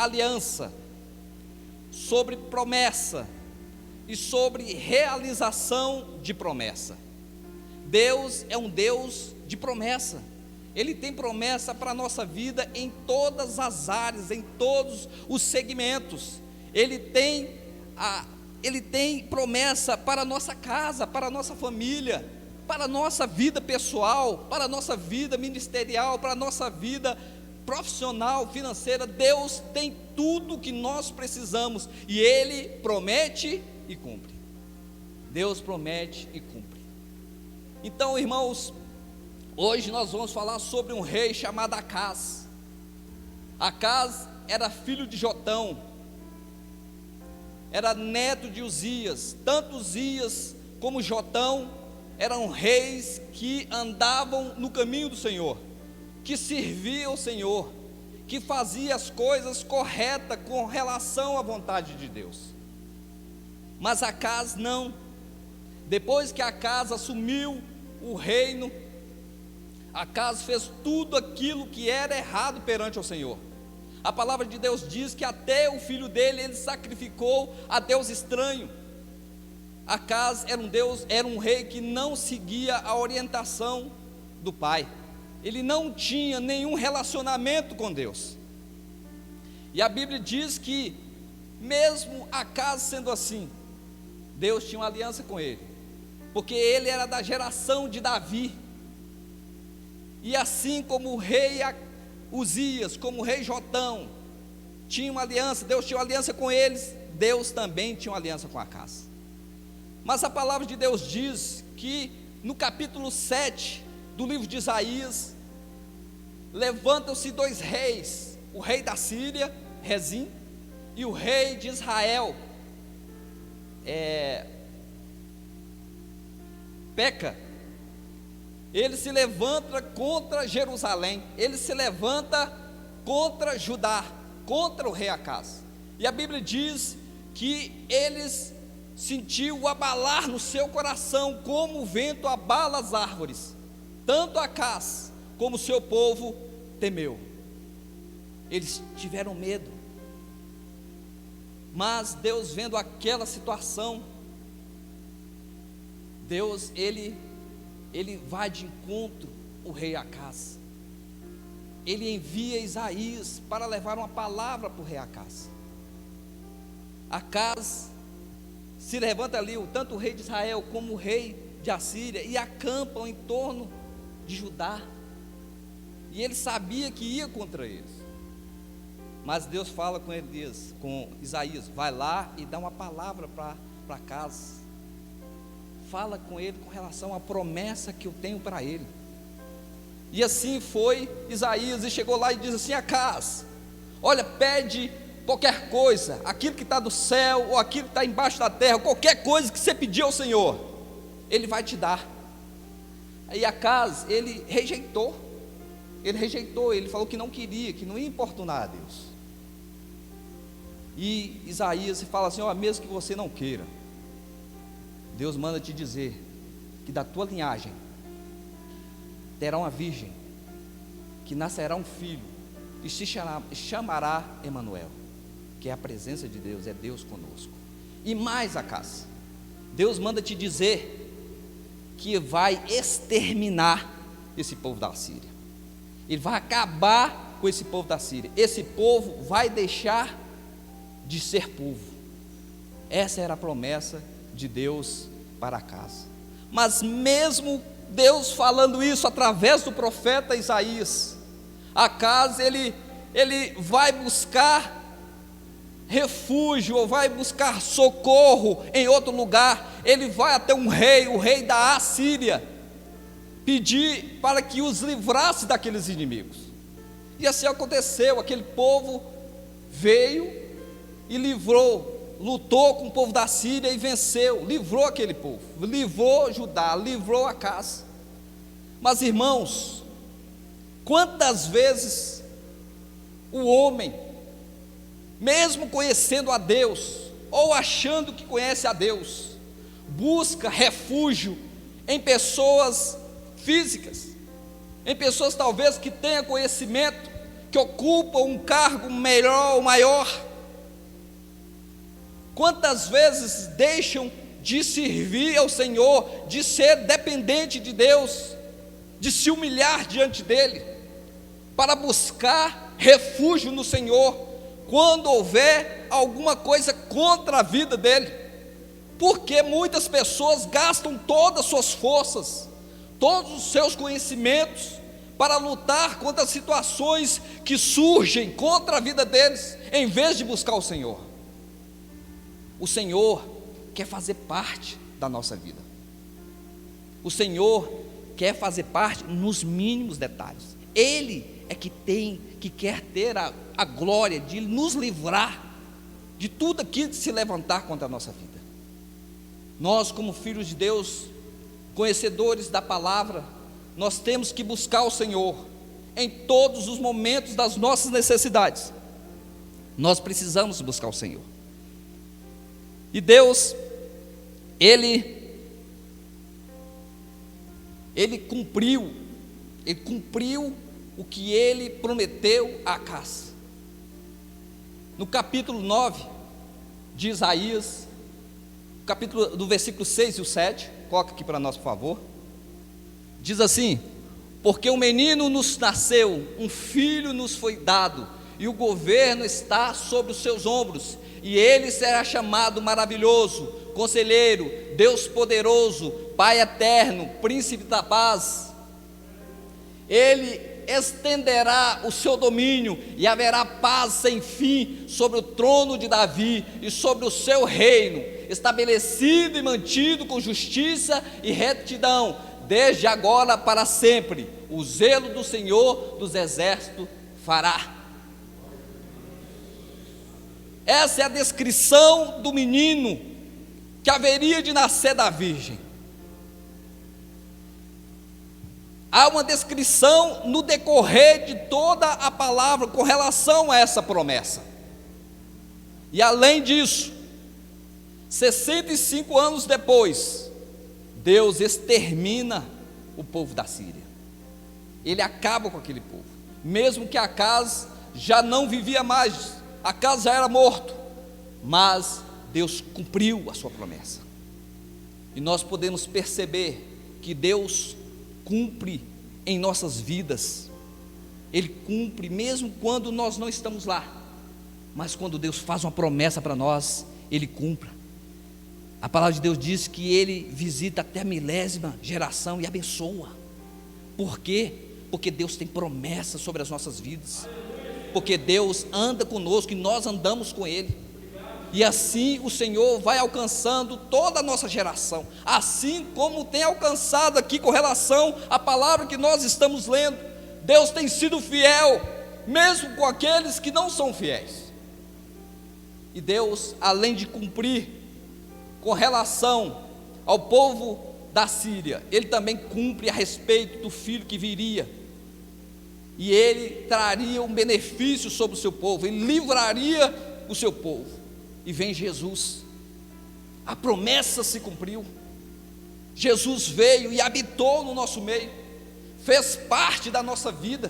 aliança, sobre promessa e sobre realização de promessa. Deus é um Deus de promessa. Ele tem promessa para a nossa vida em todas as áreas, em todos os segmentos. Ele tem promessa para a nossa casa, para a nossa família, para a nossa vida pessoal, para a nossa vida ministerial, para a nossa vida profissional, financeira. Deus tem tudo o que nós precisamos e Ele promete e cumpre. Deus promete e cumpre. Então, irmãos, hoje nós vamos falar sobre um rei chamado Acaz. Acaz era filho de Jotão, era neto de Uzias. Tanto Uzias como Jotão eram reis que andavam no caminho do Senhor, que serviam ao Senhor, que faziam as coisas corretas com relação à vontade de Deus. Mas Acaz não. Depois que Acaz assumiu o reino, Acaz fez tudo aquilo que era errado perante o Senhor. A palavra de Deus diz que até o filho dele ele sacrificou a Deus estranho. Acaz era um rei que não seguia a orientação do pai. Ele não tinha nenhum relacionamento com Deus. E a Bíblia diz que mesmo Acaz sendo assim, Deus tinha uma aliança com ele, porque ele era da geração de Davi. E assim como o rei Uzias, como o rei Jotão tinha uma aliança, Deus tinha uma aliança com eles, Deus também tinha uma aliança com Acaz. Mas a palavra de Deus diz que no capítulo 7 do livro de Isaías, levantam-se dois reis, o rei da Síria, Rezim, e o rei de Israel, Peca. Ele se levanta contra Jerusalém, ele se levanta contra Judá, contra o rei Acaz. E a Bíblia diz que eles sentiu abalar no seu coração, como o vento abala as árvores. Tanto Acaz como o seu povo temeu. Eles tiveram medo. Mas Deus, vendo aquela situação, Deus, ele vai de encontro ao rei Acaz. Ele envia Isaías para levar uma palavra para o rei Acaz. Acaz se levanta ali, tanto o rei de Israel como o rei de Assíria, e acampam em torno de Judá. E ele sabia que ia contra eles. Mas Deus fala com Isaías: vai lá e dá uma palavra para Acaz. Fala com ele com relação à promessa que eu tenho para ele. E assim foi Isaías, e chegou lá e diz assim: Acaz, olha, pede qualquer coisa, aquilo que está do céu, ou aquilo que está embaixo da terra, qualquer coisa que você pedir ao Senhor, Ele vai te dar. Aí Acaz, ele rejeitou, ele falou que não queria, que não ia importunar a Deus. E Isaías fala assim: ó, mesmo que você não queira, Deus manda te dizer que da tua linhagem terá uma virgem, que nascerá um filho, e se chamará Emanuel, que é a presença de Deus, é Deus conosco. E mais, Acaz, Deus manda te dizer que vai exterminar esse povo da Síria. Ele vai acabar com esse povo da Síria. Esse povo vai deixar de ser povo. Essa era a promessa de Deus para Acaz. Mas mesmo Deus falando isso através do profeta Isaías, Acaz ele vai buscar refúgio, ou vai buscar socorro em outro lugar. Ele vai até um rei, o rei da Assíria, pedir para que os livrasse daqueles inimigos. E assim aconteceu. Aquele povo veio e lutou com o povo da Síria e venceu, livrou aquele povo, livrou Judá, livrou Acaz. Mas irmãos, quantas vezes o homem, mesmo conhecendo a Deus, ou achando que conhece a Deus, busca refúgio em pessoas físicas, em pessoas talvez que tenham conhecimento, que ocupam um cargo melhor ou maior, quantas vezes deixam de servir ao Senhor, de ser dependente de Deus, de se humilhar diante dEle, para buscar refúgio no Senhor, quando houver alguma coisa contra a vida dEle, porque muitas pessoas gastam todas as suas forças, todos os seus conhecimentos, para lutar contra as situações que surgem contra a vida deles, em vez de buscar o Senhor. O Senhor quer fazer parte da nossa vida. O Senhor quer fazer parte nos mínimos detalhes. Ele é que quer ter a glória de nos livrar de tudo aquilo que se levantar contra a nossa vida. Nós, como filhos de Deus, conhecedores da palavra, nós temos que buscar o Senhor em todos os momentos das nossas necessidades. Nós precisamos buscar o Senhor. E Deus, Ele cumpriu o que Ele prometeu a Acás. No capítulo 9 de Isaías, do versículo 6 e o 7, coloca aqui para nós, por favor. Diz assim: porque um menino nos nasceu, um filho nos foi dado, e o governo está sobre os seus ombros, e ele será chamado maravilhoso, conselheiro, Deus poderoso, Pai eterno, príncipe da paz. Ele estenderá o seu domínio, e haverá paz sem fim sobre o trono de Davi e sobre o seu reino, estabelecido e mantido com justiça e retidão, desde agora para sempre. O zelo do Senhor dos exércitos fará. Essa é a descrição do menino que haveria de nascer da virgem. Há uma descrição no decorrer de toda a palavra com relação a essa promessa. E além disso, 65 anos depois, Deus extermina o povo da Síria. Ele acaba com aquele povo, mesmo que Acás já não vivia mais, Acás já era morto, mas Deus cumpriu a sua promessa. E nós podemos perceber que Deus cumpre em nossas vidas. Ele cumpre mesmo quando nós não estamos lá, mas quando Deus faz uma promessa para nós, Ele cumpre. A palavra de Deus diz que Ele visita até a milésima geração e abençoa. Por quê? Porque Deus tem promessa sobre as nossas vidas, porque Deus anda conosco e nós andamos com Ele. E assim o Senhor vai alcançando toda a nossa geração, assim como tem alcançado aqui com relação à palavra que nós estamos lendo. Deus tem sido fiel, mesmo com aqueles que não são fiéis. E Deus, além de cumprir com relação ao povo da Síria, Ele também cumpre a respeito do filho que viria. E Ele traria um benefício sobre o seu povo, Ele livraria o seu povo. E vem Jesus, a promessa se cumpriu. Jesus veio e habitou no nosso meio, fez parte da nossa vida,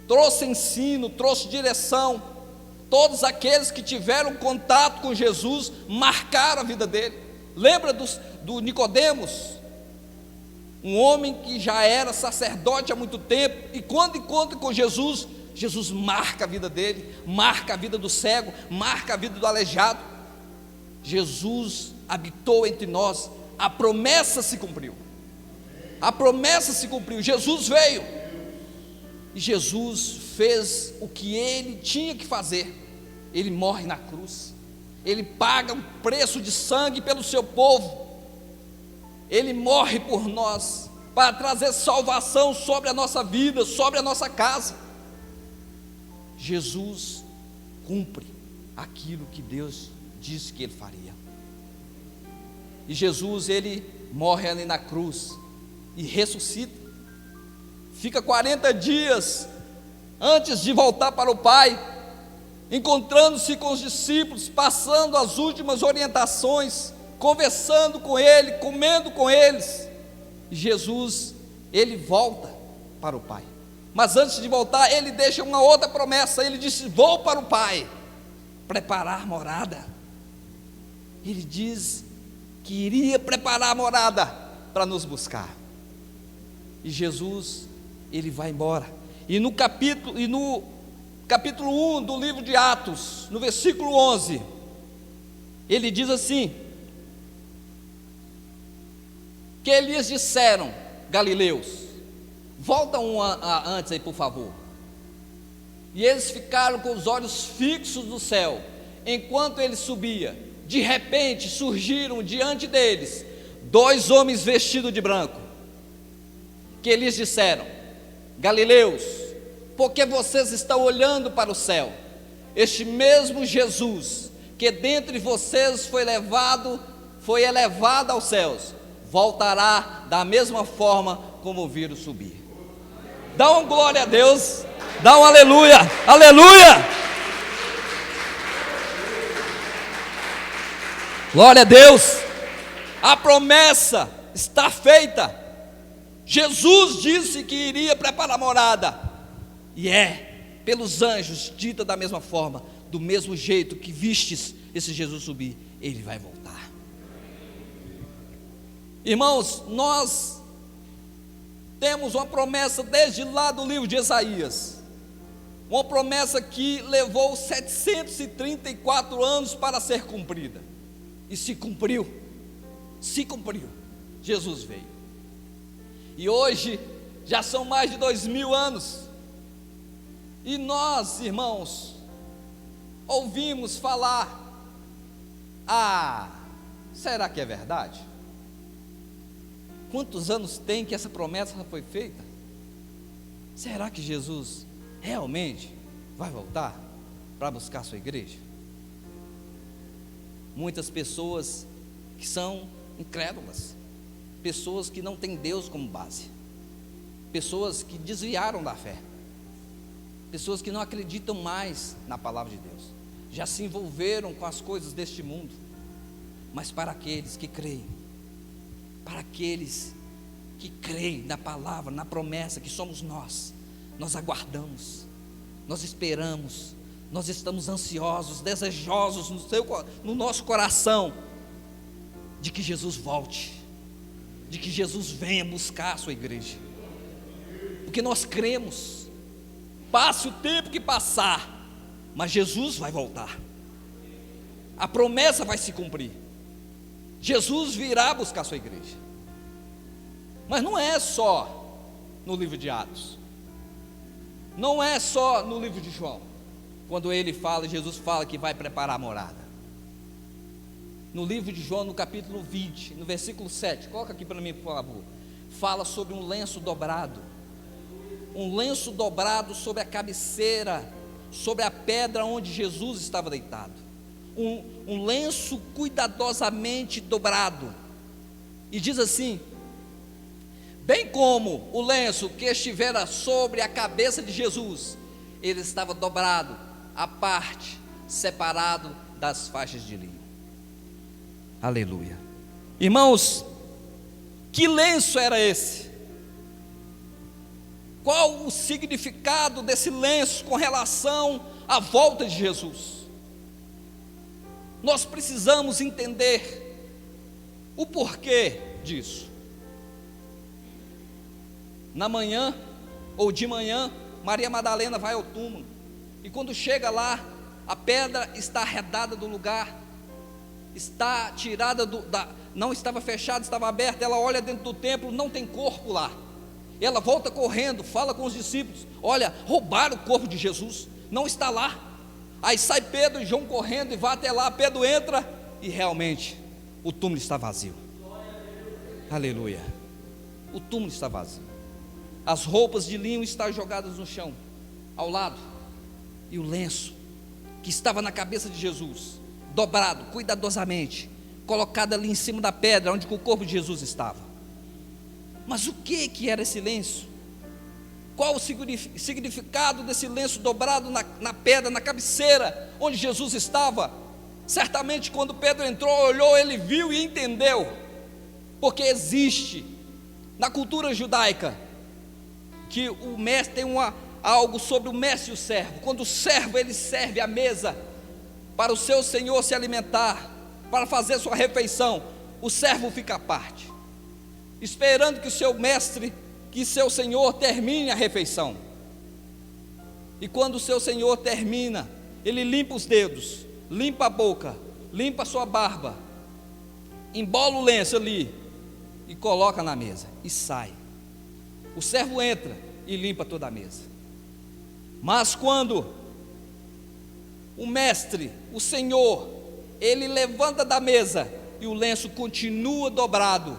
trouxe ensino, trouxe direção. Todos aqueles que tiveram contato com Jesus marcaram a vida dele. Lembra do Nicodemos, um homem que já era sacerdote há muito tempo, e quando encontra com Jesus, Jesus marca a vida dele, marca a vida do cego, marca a vida do aleijado. Jesus habitou entre nós, a promessa se cumpriu. A promessa se cumpriu, Jesus veio, e Jesus fez o que Ele tinha que fazer. Ele morre na cruz, Ele paga um preço de sangue pelo seu povo, Ele morre por nós, para trazer salvação sobre a nossa vida, sobre a nossa casa. Jesus cumpre aquilo que Deus disse que Ele faria. E Jesus, Ele morre ali na cruz e ressuscita. Fica 40 dias antes de voltar para o Pai, encontrando-se com os discípulos, passando as últimas orientações, conversando com Ele, comendo com eles. E Jesus, Ele volta para o Pai. Mas antes de voltar, ele deixa uma outra promessa. Ele disse: vou para o Pai preparar morada. Ele diz que iria preparar morada para nos buscar. E Jesus, ele vai embora. E no capítulo 1 do livro de Atos, no versículo 11, ele diz assim: que eles disseram, galileus, volta antes aí, por favor. E eles ficaram com os olhos fixos no céu, enquanto ele subia. De repente surgiram diante deles 2 homens vestidos de branco, que eles disseram: galileus, por que vocês estão olhando para o céu? Este mesmo Jesus, que dentre vocês foi elevado aos céus, voltará da mesma forma como viram subir. Dá uma glória a Deus, dá um aleluia, aleluia! Glória a Deus, a promessa está feita. Jesus disse que iria preparar morada, e pelos anjos dita da mesma forma, do mesmo jeito que vistes esse Jesus subir, ele vai voltar. Irmãos, nós temos uma promessa desde lá do livro de Isaías, uma promessa que levou 734 anos para ser cumprida, e se cumpriu, Jesus veio, e hoje já são mais de 2000 anos, e nós, irmãos, ouvimos falar: será que é verdade? Quantos anos tem que essa promessa foi feita? Será que Jesus realmente vai voltar para buscar a sua igreja? Muitas pessoas que são incrédulas, pessoas que não têm Deus como base, pessoas que desviaram da fé, pessoas que não acreditam mais na palavra de Deus, já se envolveram com as coisas deste mundo. Mas para aqueles que creem, na palavra, na promessa que somos nós aguardamos, nós esperamos, nós estamos ansiosos, desejosos no nosso coração, de que Jesus volte, de que Jesus venha buscar a sua igreja, porque nós cremos, passe o tempo que passar, mas Jesus vai voltar, a promessa vai se cumprir, Jesus virá buscar a sua igreja. Mas não é só no livro de Atos, não é só no livro de João, quando Jesus fala que vai preparar a morada. No livro de João, no capítulo 20, no versículo 7, coloca aqui para mim, por favor, fala sobre um lenço dobrado sobre a cabeceira, sobre a pedra onde Jesus estava deitado, um lenço cuidadosamente dobrado, e diz assim: bem como o lenço que estivera sobre a cabeça de Jesus, ele estava dobrado à parte, separado das faixas de linho. Aleluia. Irmãos, que lenço era esse? Qual o significado desse lenço com relação à volta de Jesus? Nós precisamos entender o porquê disso. Na manhã, ou de manhã, Maria Madalena vai ao túmulo, e quando chega lá, a pedra está arredada do lugar, está tirada não estava fechada, estava aberta. Ela olha dentro do templo, não tem corpo lá. Ela volta correndo, fala com os discípulos: olha, roubaram o corpo de Jesus, não está lá. Aí sai Pedro e João correndo e vai até lá. Pedro entra e realmente o túmulo está vazio. Aleluia. O túmulo está vazio. As roupas de linho estão jogadas no chão, ao lado, e o lenço que estava na cabeça de Jesus, dobrado cuidadosamente, colocado ali em cima da pedra onde o corpo de Jesus estava. Mas o que era esse lenço? Qual o significado desse lenço dobrado na pedra, na cabeceira onde Jesus estava? Certamente quando Pedro entrou, olhou, ele viu e entendeu, porque existe na cultura judaica que o mestre tem algo sobre o mestre e o servo. Quando o servo ele serve à mesa para o seu senhor se alimentar, para fazer sua refeição, o servo fica à parte, esperando que o seu mestre, que seu senhor termine a refeição. E quando o seu senhor termina, ele limpa os dedos, limpa a boca, limpa a sua barba, embola o lenço ali e coloca na mesa e sai. O servo entra e limpa toda a mesa. Mas quando o mestre, o senhor, ele levanta da mesa e o lenço continua dobrado,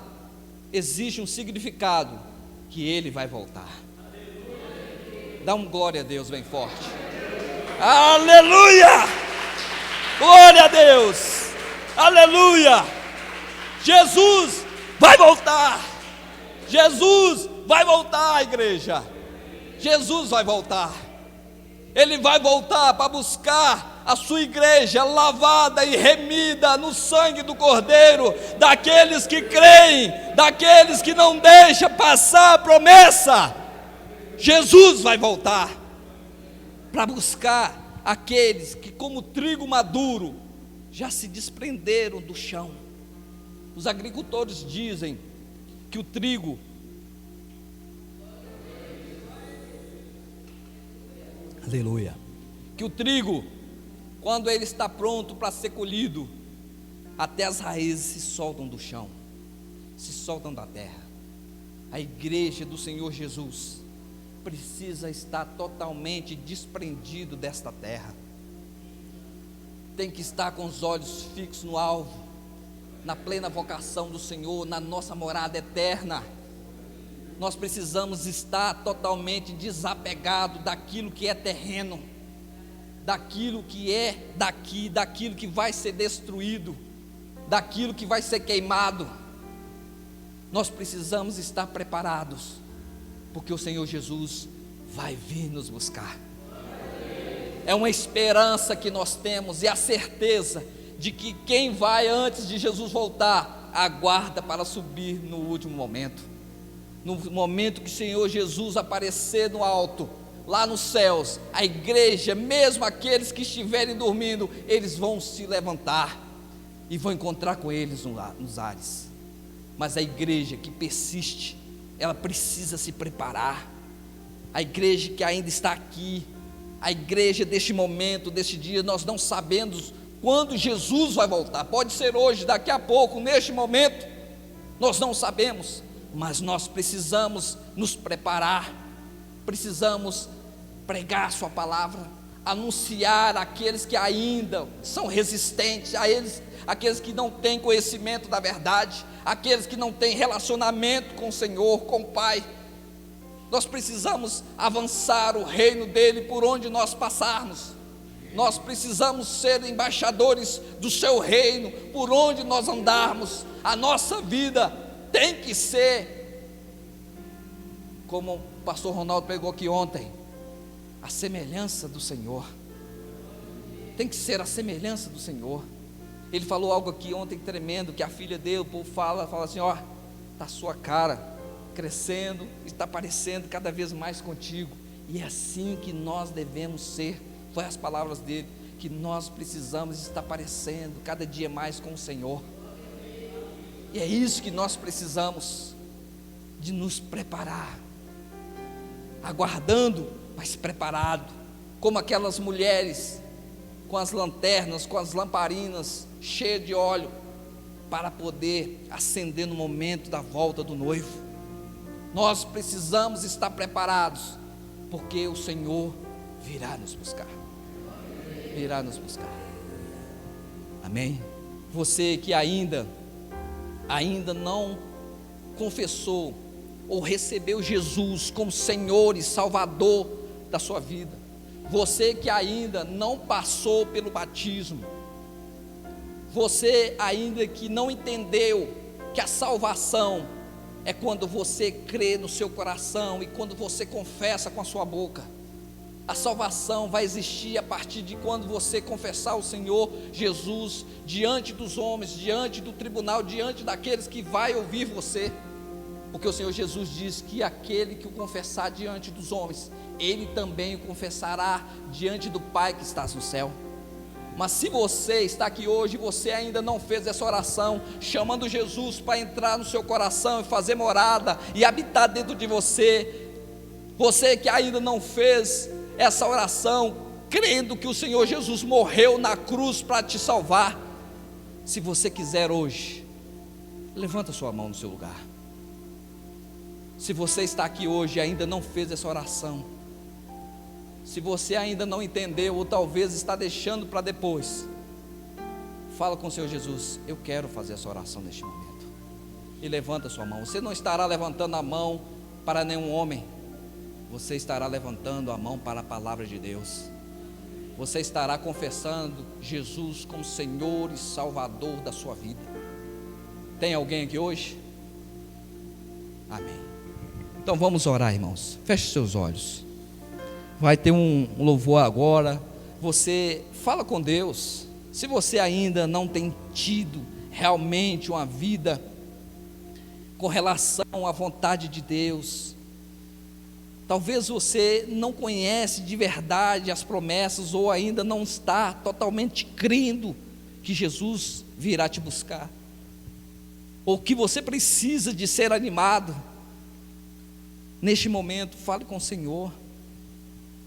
existe um significado que ele vai voltar. Dá um glória a Deus bem forte. Aleluia! Glória a Deus! Aleluia! Jesus vai voltar. Jesus vai voltar, igreja. Jesus vai voltar. Ele vai voltar para buscar a sua igreja lavada e remida no sangue do Cordeiro, daqueles que creem, daqueles que não deixam passar a promessa. Jesus vai voltar para buscar aqueles que, como trigo maduro, já se desprenderam do chão. Os agricultores dizem que o trigo, aleluia, que o trigo, quando ele está pronto para ser colhido, até as raízes se soltam do chão, se soltam da terra. A igreja do Senhor Jesus precisa estar totalmente desprendido desta terra, tem que estar com os olhos fixos no alvo, na plena vocação do Senhor, na nossa morada eterna. Nós precisamos estar totalmente desapegado daquilo que é terreno, daquilo que é daqui, daquilo que vai ser destruído, daquilo que vai ser queimado. Nós precisamos estar preparados, porque o Senhor Jesus vai vir nos buscar. É uma esperança que nós temos e a certeza de que quem vai antes de Jesus voltar, aguarda para subir no último momento. No momento que o Senhor Jesus aparecer no alto, lá nos céus, a igreja, mesmo aqueles que estiverem dormindo, eles vão se levantar e vão encontrar com eles nos ares. Mas a igreja que persiste, ela precisa se preparar. A igreja que ainda está aqui, a igreja deste momento, deste dia, nós não sabemos quando Jesus vai voltar. Pode ser hoje, daqui a pouco, neste momento, nós não sabemos, mas nós precisamos nos preparar, precisamos pregar a sua palavra, anunciar àqueles que ainda são resistentes, aqueles que não têm conhecimento da verdade, aqueles que não têm relacionamento com o Senhor, com o Pai. Nós precisamos avançar o reino dele por onde nós passarmos. Nós precisamos ser embaixadores do seu reino por onde nós andarmos. A nossa vida tem que ser, como o pastor Ronaldo pregou aqui ontem, a semelhança do Senhor. Tem que ser a semelhança do Senhor. Ele falou algo aqui ontem tremendo, que a filha dele, o povo fala assim, ó, está a sua cara crescendo, está parecendo cada vez mais contigo, e é assim que nós devemos ser. Foi as palavras dele, que nós precisamos estar parecendo cada dia mais com o Senhor, e é isso que nós precisamos, de nos preparar, aguardando, mas preparado, como aquelas mulheres, com as lanternas, com as lamparinas, cheias de óleo, para poder acender no momento da volta do noivo. Nós precisamos estar preparados, porque o Senhor virá nos buscar. Virá nos buscar. Amém? Você que ainda não confessou ou recebeu Jesus como Senhor e Salvador da sua vida, você que ainda não passou pelo batismo, você ainda que não entendeu que a salvação é quando você crê no seu coração e quando você confessa com a sua boca. A salvação vai existir a partir de quando você confessar o Senhor Jesus diante dos homens, diante do tribunal, diante daqueles que vai ouvir você. porque o Senhor Jesus diz que aquele que o confessar diante dos homens, ele também o confessará diante do Pai que está no céu. Mas se você está aqui hoje e você ainda não fez essa oração, chamando Jesus para entrar no seu coração e fazer morada e habitar dentro de você, você que ainda não fez essa oração, crendo que o Senhor Jesus morreu na cruz para te salvar, se você quiser hoje, levanta sua mão no seu lugar. Se você está aqui hoje e ainda não fez essa oração, se você ainda não entendeu ou talvez está deixando para depois, fala com o Senhor Jesus: eu quero fazer essa oração neste momento. E levanta sua mão. Você não estará levantando a mão para nenhum homem, você estará levantando a mão para a palavra de Deus. Você estará confessando Jesus como Senhor e Salvador da sua vida. Tem alguém aqui hoje? Amém. Então vamos orar, irmãos. Feche seus olhos. Vai ter um louvor agora. Você fala com Deus. Se você ainda não tem tido realmente uma vida com relação à vontade de Deus, talvez você não conhece de verdade as promessas, ou ainda não está totalmente crendo que Jesus virá te buscar, ou que você precisa de ser animado. Neste momento, fale com o Senhor.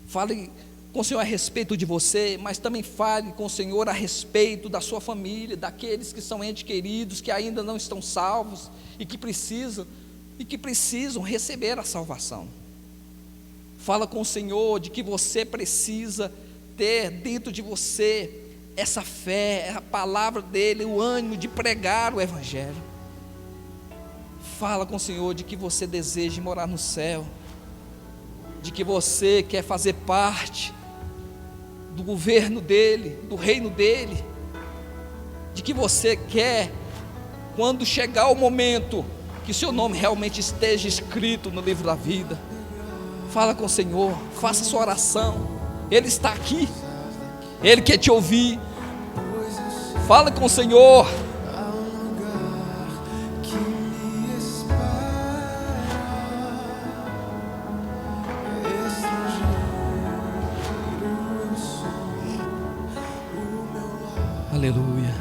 Fale com o Senhor a respeito de você, mas também fale com o Senhor a respeito da sua família, daqueles que são entes queridos, que ainda não estão salvos e que precisam receber a salvação. Fala com o Senhor de que você precisa ter dentro de você essa fé, a palavra dele, o ânimo de pregar o Evangelho. Fala com o Senhor de que você deseja morar no céu, de que você quer fazer parte do governo dele, do reino dele, de que você quer, quando chegar o momento, que seu nome realmente esteja escrito no livro da vida. Fala com o Senhor, faça sua oração. Ele está aqui, Ele quer te ouvir. Fala com o Senhor. Aleluia.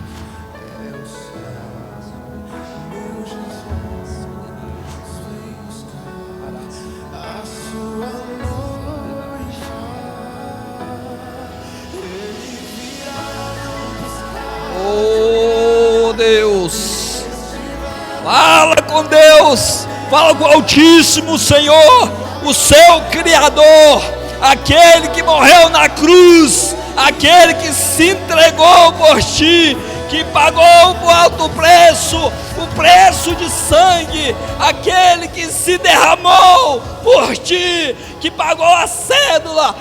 Oh Deus, fala com Deus, fala com o Altíssimo Senhor, o seu Criador, aquele que morreu na cruz, aquele que se entregou por ti, que pagou por alto preço, o preço de sangue, aquele que se derramou por ti, que pagou a cédula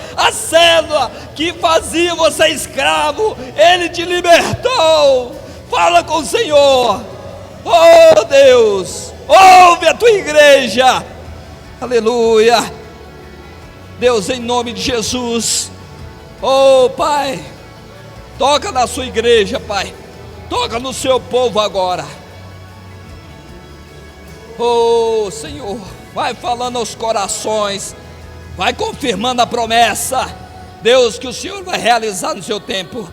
que fazia você escravo, Ele te libertou. Fala com o Senhor. Oh Deus, ouve a tua igreja. Aleluia. Deus, em nome de Jesus, oh Pai, toca na sua igreja, Pai, toca no seu povo agora. Oh Senhor, vai falando aos corações, vai confirmando a promessa, Deus, que o Senhor vai realizar no seu tempo.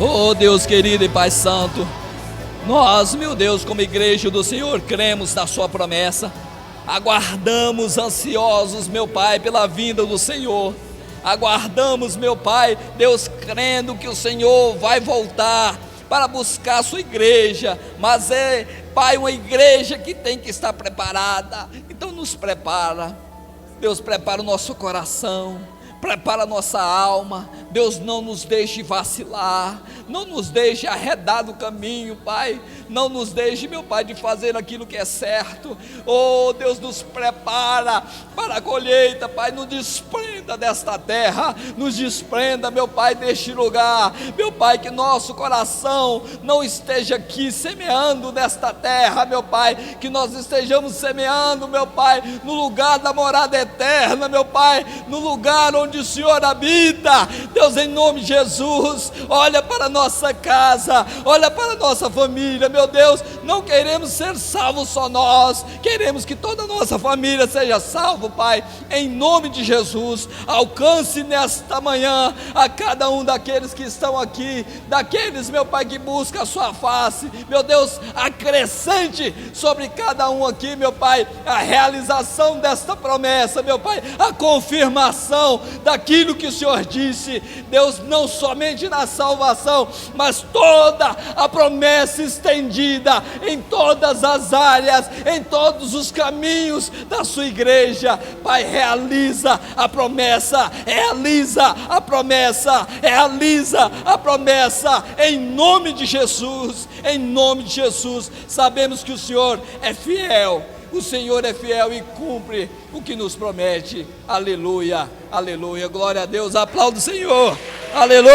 Oh Deus querido e Pai Santo, nós, meu Deus, como igreja do Senhor, cremos na sua promessa, aguardamos ansiosos, meu Pai, pela vinda do Senhor. aguardamos, meu Pai, Deus, crendo que o Senhor vai voltar para buscar a sua igreja, mas Pai, uma igreja que tem que estar preparada. Então nos prepara, Deus, prepara o nosso coração, prepara a nossa alma. Deus, não nos deixe vacilar, não nos deixe arredar do caminho, Pai, não nos deixe, meu Pai, de fazer aquilo que é certo. Oh Deus, nos prepara para a colheita, Pai, nos desprenda desta terra, nos desprenda, meu Pai, deste lugar, meu Pai, que nosso coração não esteja aqui semeando nesta terra, meu Pai, que nós estejamos semeando, meu Pai, no lugar da morada eterna, meu Pai, no lugar onde o Senhor habita. Deus, em nome de Jesus, olha para a nossa casa, olha para a nossa família, meu Deus, não queremos ser salvos só nós, queremos que toda a nossa família seja salva, Pai, em nome de Jesus. Alcance nesta manhã a cada um daqueles que estão aqui, daqueles, meu Pai, que buscam a sua face, meu Deus, acrescente sobre cada um aqui, meu Pai, a realização desta promessa, meu Pai, a confirmação daquilo que o Senhor disse. Deus, não somente na salvação, mas toda a promessa estendida em todas as áreas, em todos os caminhos da sua igreja. Pai, realiza a promessa, realiza a promessa, realiza a promessa, em nome de Jesus, em nome de Jesus. Sabemos que o Senhor é fiel, o Senhor é fiel e cumpre o que nos promete. Aleluia, aleluia, glória a Deus, aplauda o Senhor, aleluia.